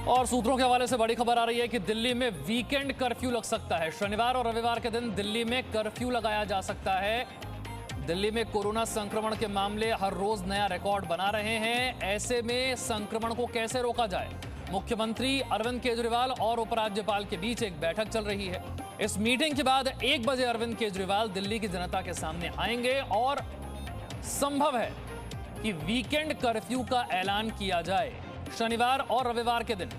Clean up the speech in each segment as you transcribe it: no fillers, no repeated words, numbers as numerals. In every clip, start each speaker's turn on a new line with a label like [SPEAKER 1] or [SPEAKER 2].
[SPEAKER 1] और सूत्रों के हवाले से बड़ी खबर आ रही है कि दिल्ली में वीकेंड कर्फ्यू लग सकता है। शनिवार और रविवार के दिन दिल्ली में कर्फ्यू लगाया जा सकता है। दिल्ली में कोरोना संक्रमण के मामले हर रोज नया रिकॉर्ड बना रहे हैं। ऐसे में संक्रमण को कैसे रोका जाए, मुख्यमंत्री अरविंद केजरीवाल और उपराज्यपाल के बीच एक बैठक चल रही है। इस मीटिंग के बाद 1 बजे अरविंद केजरीवाल दिल्ली की जनता के सामने आएंगे और संभव है कि वीकेंड कर्फ्यू का ऐलान किया जाए। शनिवार और रविवार के दिन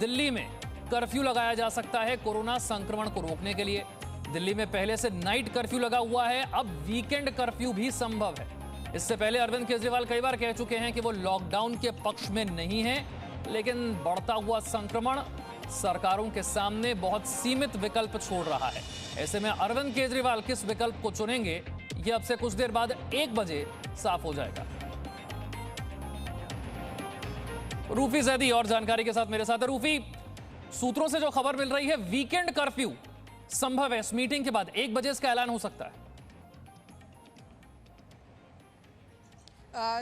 [SPEAKER 1] दिल्ली में कर्फ्यू लगाया जा सकता है कोरोना संक्रमण को रोकने के लिए। दिल्ली में पहले से नाइट कर्फ्यू लगा हुआ है, अब वीकेंड कर्फ्यू भी संभव है। इससे पहले अरविंद केजरीवाल कई बार कह चुके हैं कि वो लॉकडाउन के पक्ष में नहीं हैं, लेकिन बढ़ता हुआ संक्रमण सरकारों के सामने बहुत सीमित विकल्प छोड़ रहा है। ऐसे में अरविंद केजरीवाल किस विकल्प को चुनेंगे, यह अब से कुछ देर बाद 1 बजे साफ हो जाएगा। रूफी जैदी और जानकारी के साथ मेरे साथ है। रूफी, सूत्रों से जो खबर मिल रही है, वीकेंड कर्फ्यू संभव है। इस मीटिंग के बाद 1 बजे इसका ऐलान हो सकता है।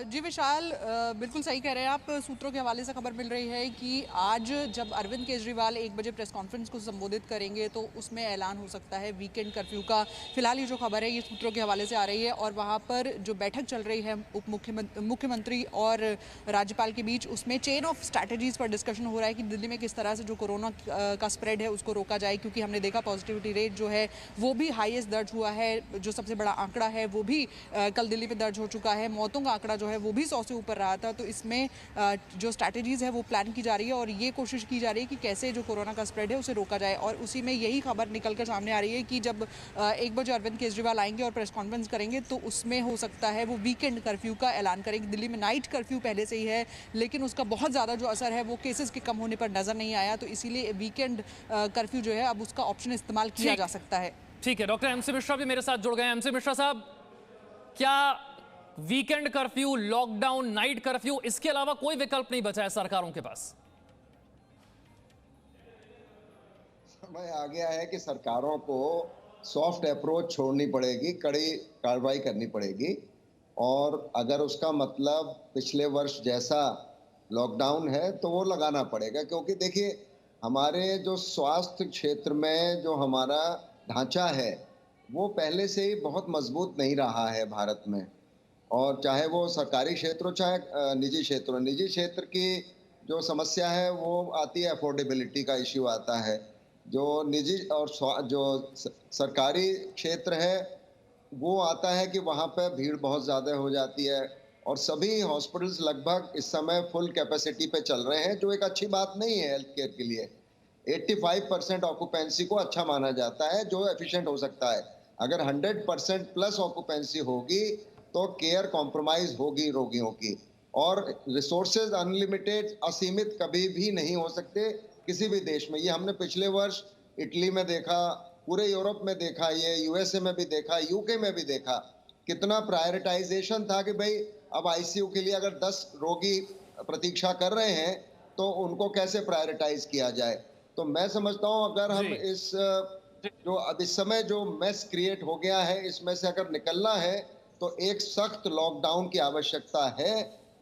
[SPEAKER 2] जी विशाल, बिल्कुल सही कह रहे हैं आप। सूत्रों के हवाले से खबर मिल रही है कि आज जब अरविंद केजरीवाल 1 बजे प्रेस कॉन्फ्रेंस को संबोधित करेंगे तो उसमें ऐलान हो सकता है वीकेंड कर्फ्यू का। फिलहाल ये जो खबर है ये सूत्रों के हवाले से आ रही है और वहाँ पर जो बैठक चल रही है उप मुख्यमंत्री और राज्यपाल के बीच, उसमें चेन ऑफ स्ट्रैटेजीज पर डिस्कशन हो रहा है कि दिल्ली में किस तरह से जो कोरोना का स्प्रेड है उसको रोका जाए, क्योंकि हमने देखा पॉजिटिविटी रेट जो है वो भी हाईएस्ट दर्ज हुआ है। जो सबसे बड़ा आंकड़ा है वो भी कल दिल्ली में दर्ज हो चुका है। मौतों का आंकड़ा जो है वो भी 100 से ऊपर रहा था। तो इसमें जो स्ट्रैटेजीज है वो प्लान की जा रही है और ये कोशिश की जा रही है कि कैसे जो कोरोना का स्प्रेड है उसे रोका जाए। और उसी में यही खबर निकलकर सामने आ रही है कि जब 1 बजे अरविंद केजरीवाल आएंगे और प्रेस कॉन्फ्रेंस करेंगे तो उसमें हो सकता है वो वीकेंड कर्फ्यू का ऐलान करेंगे। दिल्ली में नाइट कर्फ्यू पहले से ही है, लेकिन उसका बहुत ज़्यादा जो असर है वो केसेस के कम होने पर नजर नहीं आया। तो इसीलिए वीकेंड कर्फ्यू जो है अब उसका ऑप्शन इस्तेमाल किया जा सकता है।
[SPEAKER 1] ठीक है, डॉक्टर एमसी मिश्रा भी मेरे साथ जुड़ गए हैं। एमसी मिश्रा साहब, क्या weekend curfew, lockdown, night curfew, इसके अलावा कोई विकल्प नहीं बचा है सरकारों के पास?
[SPEAKER 3] समय आ गया है कि सरकारों को सॉफ्ट अप्रोच छोड़नी पड़ेगी, कड़ी कार्रवाई करनी पड़ेगी। और अगर उसका मतलब पिछले वर्ष जैसा लॉकडाउन है तो वो लगाना पड़ेगा, क्योंकि देखिए हमारे जो स्वास्थ्य क्षेत्र में जो हमारा ढांचा है वो पहले से ही बहुत मजबूत नहीं रहा है भारत में। और चाहे वो सरकारी क्षेत्र हो चाहे निजी क्षेत्र हो, निजी क्षेत्र की जो समस्या है वो आती है, अफोर्डेबिलिटी का इश्यू आता है। जो निजी और जो सरकारी क्षेत्र है वो आता है कि वहाँ पे भीड़ बहुत ज़्यादा हो जाती है और सभी हॉस्पिटल्स लगभग इस समय फुल कैपेसिटी पे चल रहे हैं, जो एक अच्छी बात नहीं है हेल्थ केयर के लिए। 85% ऑक्यूपेंसी को अच्छा माना जाता है, जो एफिशिएंट हो सकता है। अगर 100% प्लस ऑक्यूपेंसी होगी तो केयर कॉम्प्रोमाइज होगी रोगियों की। और रिसोर्सेज अनलिमिटेड, असीमित कभी भी नहीं हो सकते किसी भी देश में। ये हमने पिछले वर्ष इटली में देखा, पूरे यूरोप में देखा, ये यूएसए में भी देखा, यूके में भी देखा। कितना प्रायोरिटाइजेशन था कि भाई अब आईसीयू के लिए अगर 10 रोगी प्रतीक्षा कर रहे हैं तो उनको कैसे प्रायोरिटाइज किया जाए। तो मैं समझता हूं अगर हम इस जो अब इस समय जो मेस क्रिएट हो गया है इसमें से अगर निकलना है तो एक सख्त लॉकडाउन की आवश्यकता है।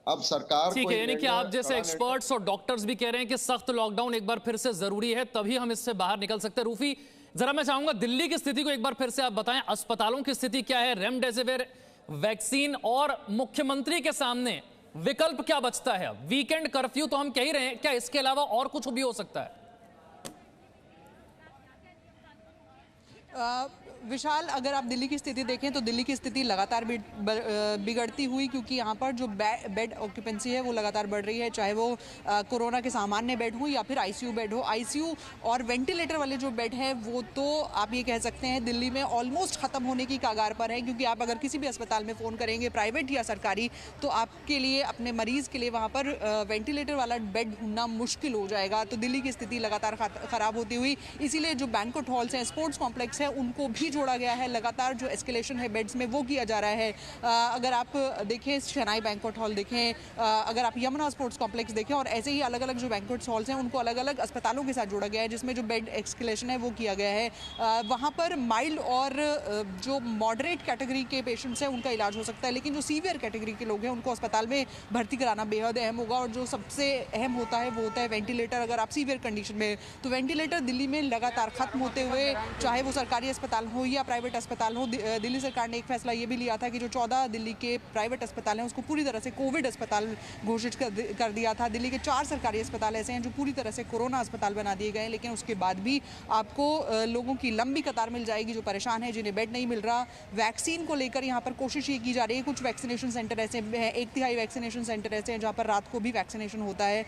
[SPEAKER 3] अब सरकार
[SPEAKER 1] ठीक है, यानी कि आप जैसे एक्सपर्ट्स और डॉक्टर्स भी कह रहे हैं कि सख्त लॉकडाउन एक बार फिर से जरूरी है, तभी हम इससे बाहर निकल सकते हैं। रूफी, जरा मैं चाहूंगा दिल्ली की स्थिति को एक बार फिर से आप बताएं। अस्पतालों की स्थिति क्या है, रेमडेसिविर, वैक्सीन और मुख्यमंत्री के सामने विकल्प क्या बचता है? वीकेंड कर्फ्यू तो हम कह ही रहे हैं, क्या इसके अलावा और कुछ भी हो सकता है?
[SPEAKER 2] विशाल, अगर आप दिल्ली की स्थिति देखें तो दिल्ली की स्थिति लगातार बिगड़ती हुई, क्योंकि यहाँ पर जो बेड ऑक्यूपेंसी है वो लगातार बढ़ रही है, चाहे वो कोरोना के सामान्य बेड हो या फिर आईसीयू बेड हो। आईसीयू और वेंटिलेटर वाले जो बेड है वो तो आप ये कह सकते हैं दिल्ली में ऑलमोस्ट ख़त्म होने की कगार पर है, क्योंकि आप अगर किसी भी अस्पताल में फ़ोन करेंगे, प्राइवेट या सरकारी, तो आपके लिए, अपने मरीज़ के लिए वहाँ पर वेंटिलेटर वाला बेड ढूंढना मुश्किल हो जाएगा। तो दिल्ली की स्थिति लगातार ख़राब होती हुई, इसीलिए जो बैंक्वेट हॉल्स हैं, स्पोर्ट्स कॉम्प्लेक्स हैं, उनको भी जोड़ा गया है, लगातार जो एस्केलेशन है बेड्स में वो किया जा रहा है। अगर आप देखें शनाई बैंक्वेट हॉल देखें, अगर आप यमुना स्पोर्ट्स कॉम्प्लेक्स देखें, और ऐसे ही अलग अलग जो बैंक्वेट हॉल्स हैं उनको अलग अलग अस्पतालों के साथ जोड़ा गया है, जिसमें जो बेड एस्केलेशन है वो किया गया है। वहाँ पर माइल्ड और जो मॉडरेट कैटेगरी के पेशेंट्स हैं उनका इलाज हो सकता है, लेकिन जो सीवियर कैटेगरी के लोग हैं उनको अस्पताल में भर्ती कराना बेहद अहम होगा। और जो सबसे अहम होता है वो होता है वेंटिलेटर। अगर आप सीवियर कंडीशन में, तो वेंटिलेटर दिल्ली में लगातार खत्म होते हुए, चाहे वो सरकारी अस्पताल हो या प्राइवेट अस्पताल हो, दिल्ली सरकार ने एक फैसला ये भी लिया था कि जो 14 दिल्ली के प्राइवेट अस्पताल हैं उसको पूरी तरह से कोविड अस्पताल घोषित कर दिया था। दिल्ली के 4 सरकारी अस्पताल ऐसे हैं जो पूरी तरह से कोरोना अस्पताल बना दिए गए हैं, लेकिन उसके बाद भी आपको लोगों की लंबी कतार मिल जाएगी जो परेशान है, जिन्हें बेड नहीं मिल रहा। वैक्सीन को लेकर यहाँ पर कोशिश ये की जा रही है। कुछ वैक्सीनेशन सेंटर ऐसे हैं, 1/3 वैक्सीनेशन सेंटर ऐसे हैं जहाँ पर रात को भी वैक्सीनेशन होता है।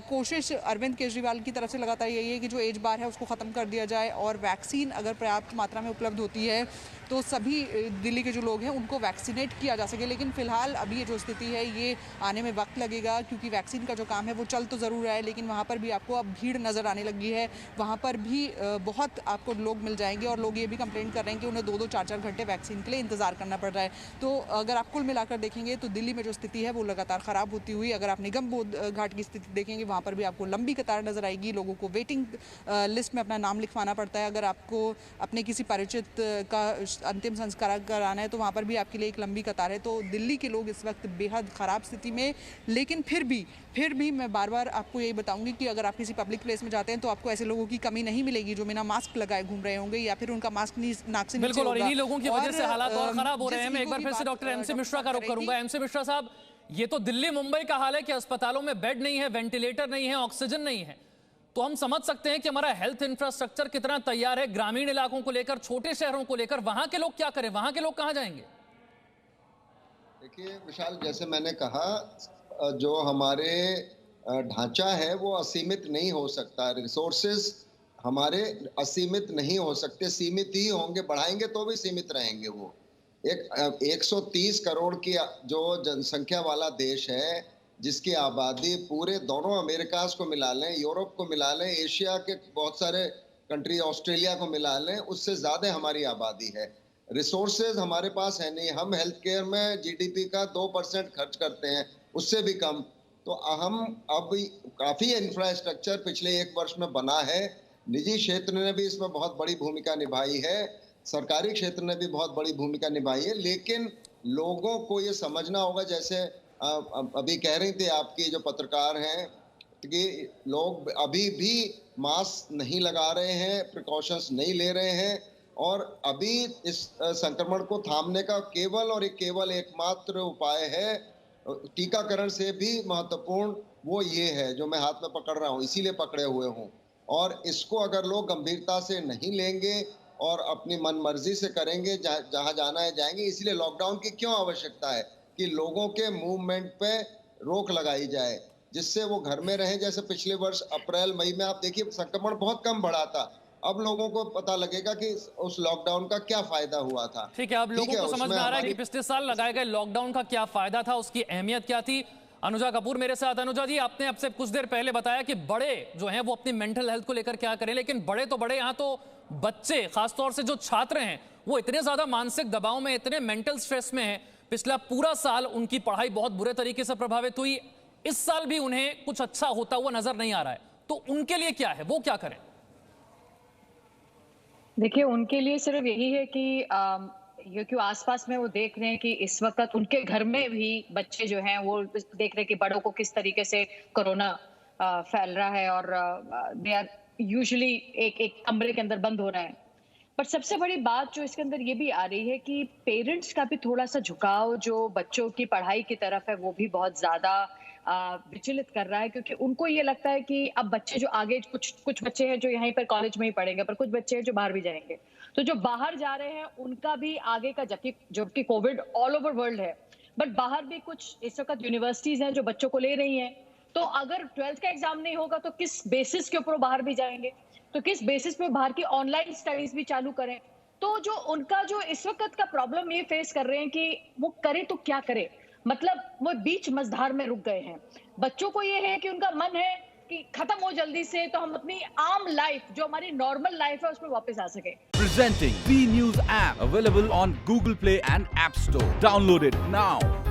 [SPEAKER 2] कोशिश अरविंद केजरीवाल की तरफ से लगातार यही है कि जो एज बार है उसको ख़त्म कर दिया जाए, और वैक्सीन अगर पर्याप्त मात्रा में उपलब्ध होती है तो सभी दिल्ली के जो लोग हैं उनको वैक्सीनेट किया जा सके। लेकिन फिलहाल अभी ये जो स्थिति है ये आने में वक्त लगेगा, क्योंकि वैक्सीन का जो काम है वो चल तो ज़रूर रहा है, लेकिन वहाँ पर भी आपको अब भीड़ नज़र आने लगी है। वहाँ पर भी बहुत आपको लोग मिल जाएंगे, और लोग ये भी कंप्लेंट कर रहे हैं कि उन्हें 2-2, 4-4 घंटे वैक्सीन के लिए इंतजार करना पड़ रहा है। तो अगर आप कुल मिलाकर देखेंगे तो दिल्ली में जो स्थिति है वो लगातार ख़राब होती हुई, अगर आप निगम बोध घाट की स्थिति देखेंगे वहाँ पर भी आपको लंबी कतार नज़र आएगी। लोगों को वेटिंग लिस्ट में अपना नाम लिखवाना पड़ता है। अगर आपको अपने किसी परिचित का अंतिम संस्कार कराना है तो वहाँ पर भी आपके लिए एक लंबी कतार है। तो दिल्ली के लोग इस वक्त बेहद ख़राब स्थिति में, लेकिन फिर भी मैं बार बार आपको यही बताऊंगी कि अगर आप किसी पब्लिक प्लेस में जाते हैं तो आपको ऐसे लोगों की कमी नहीं मिलेगी जो बिना मास्क लगाए घूम रहे होंगे, या फिर उनका मास्क नाक से नीचे
[SPEAKER 1] बिल्कुल, और
[SPEAKER 2] होगा।
[SPEAKER 1] इन्हीं लोगों की वजह से हालात और खराब हो रहे हैं। मैं एक बार फिर से डॉक्टर एमसी मिश्रा का रुख करूंगा। एमसी मिश्रा साहब, ये तो दिल्ली मुंबई का हाल है कि अस्पतालों में बेड नहीं है, वेंटिलेटर नहीं है, ऑक्सीजन नहीं है, तो हम समझ सकते हैं कि हमारा हेल्थ इंफ्रास्ट्रक्चर कितना तैयार है ग्रामीण इलाकों को लेकर, छोटे शहरों को लेकर। वहां के लोग क्या करें, वहां के लोग कहां जाएंगे?
[SPEAKER 3] देखिए विशाल, जैसे मैंने कहा, जो हमारे ढांचा है वो असीमित नहीं हो सकता। रिसोर्सेज हमारे असीमित नहीं हो सकते, सीमित ही होंगे। बढ़ाएंगे तो भी सीमित रहेंगे। वो एक 130 करोड़ की जो जनसंख्या वाला देश है, जिसकी आबादी पूरे दोनों अमेरिकाज को मिला लें, यूरोप को मिला लें, एशिया के बहुत सारे कंट्री, ऑस्ट्रेलिया को मिला लें, उससे ज़्यादा हमारी आबादी है। रिसोर्सेज हमारे पास है नहीं। हम हेल्थ केयर में जीडीपी का 2% खर्च करते हैं, उससे भी कम। तो हम अब काफ़ी इंफ्रास्ट्रक्चर पिछले 1 वर्ष में बना है। निजी क्षेत्र ने भी इसमें बहुत बड़ी भूमिका निभाई है, सरकारी क्षेत्र ने भी बहुत बड़ी भूमिका निभाई है। लेकिन लोगों को ये समझना होगा, जैसे अभी कह रही थी आपकी जो पत्रकार हैं, कि लोग अभी भी मास्क नहीं लगा रहे हैं, प्रिकॉशंस नहीं ले रहे हैं, और अभी इस संक्रमण को थामने का केवल एकमात्र उपाय है टीकाकरण से भी महत्वपूर्ण वो ये है जो मैं हाथ में पकड़ रहा हूँ, इसीलिए पकड़े हुए हूँ। और इसको अगर लोग गंभीरता से नहीं लेंगे और अपनी मनमर्जी से करेंगे, जहाँ जाना है जाएंगे। इसलिए लॉकडाउन की क्यों आवश्यकता है कि लोगों के मूवमेंट पे रोक लगाई जाए, जिससे वो घर में रहें। जैसे पिछले वर्ष अप्रैल मई में आप देखिए संक्रमण बहुत कम बढ़ा था, अब लोगों को पता लगेगा कि उस लॉकडाउन का क्या फायदा हुआ था।
[SPEAKER 1] ठीक है, अब लोगों को समझ में आ रहा है कि पिछले साल लगाए गए लॉकडाउन का क्या फायदा था, उसकी अहमियत क्या थी। अनुजा कपूर मेरे साथ। अनुजा जी, आपने अब से कुछ देर पहले बताया कि बड़े जो हैं वो अपनी मेंटल हेल्थ को लेकर क्या करें, लेकिन बड़े तो बड़े, यहाँ तो बच्चे, खासतौर से जो छात्र हैं वो इतने ज्यादा मानसिक दबाव में, इतने मेंटल स्ट्रेस में हैं। पिछला पूरा साल उनकी पढ़ाई बहुत बुरे तरीके से प्रभावित हुई। इस साल भी उन्हें कुछ अच्छा होता हुआ नजर नहीं आ रहा है, तो उनके लिए क्या है, वो क्या करें?
[SPEAKER 4] देखिए, उनके लिए सिर्फ यही है कि ये क्यों आसपास में वो देख रहे हैं कि इस वक्त उनके घर में भी बच्चे जो हैं वो देख रहे हैं कि बड़ों को किस तरीके से कोरोना फैल रहा है, और दे आर यूजुअली एक कमरे के अंदर बंद हो रहे हैं। पर सबसे बड़ी बात जो इसके अंदर ये भी आ रही है कि पेरेंट्स का भी थोड़ा सा झुकाव जो बच्चों की पढ़ाई की तरफ है वो भी बहुत ज्यादा विचलित कर रहा है, क्योंकि उनको ये लगता है कि अब बच्चे जो आगे, कुछ बच्चे हैं जो यहीं पर कॉलेज में ही पढ़ेंगे, पर कुछ बच्चे हैं जो बाहर भी जाएंगे, तो जो बाहर जा रहे हैं उनका भी आगे का, जबकि कोविड ऑल ओवर वर्ल्ड है, बट बाहर भी कुछ इस वक्त यूनिवर्सिटीज हैं जो बच्चों को ले रही हैं। तो अगर 12th का एग्जाम नहीं होगा तो किस बेसिस के ऊपर बाहर भी जाएंगे, तो किस बेसिस पे बाहर की ऑनलाइन स्टडीज भी चालू करें। तो जो उनका जो इस वक्त का प्रॉब्लम ये फेस कर रहे हैं कि वो करे तो क्या करे, मतलब वो बीच मझधार में रुक गए हैं। बच्चों को ये है कि उनका मन है कि खत्म हो जल्दी से, तो हम अपनी आम लाइफ, जो हमारी नॉर्मल लाइफ है, उसमें वापस आ सके।
[SPEAKER 5] Presenting V News app, available on Google Play and App Store. Download it now.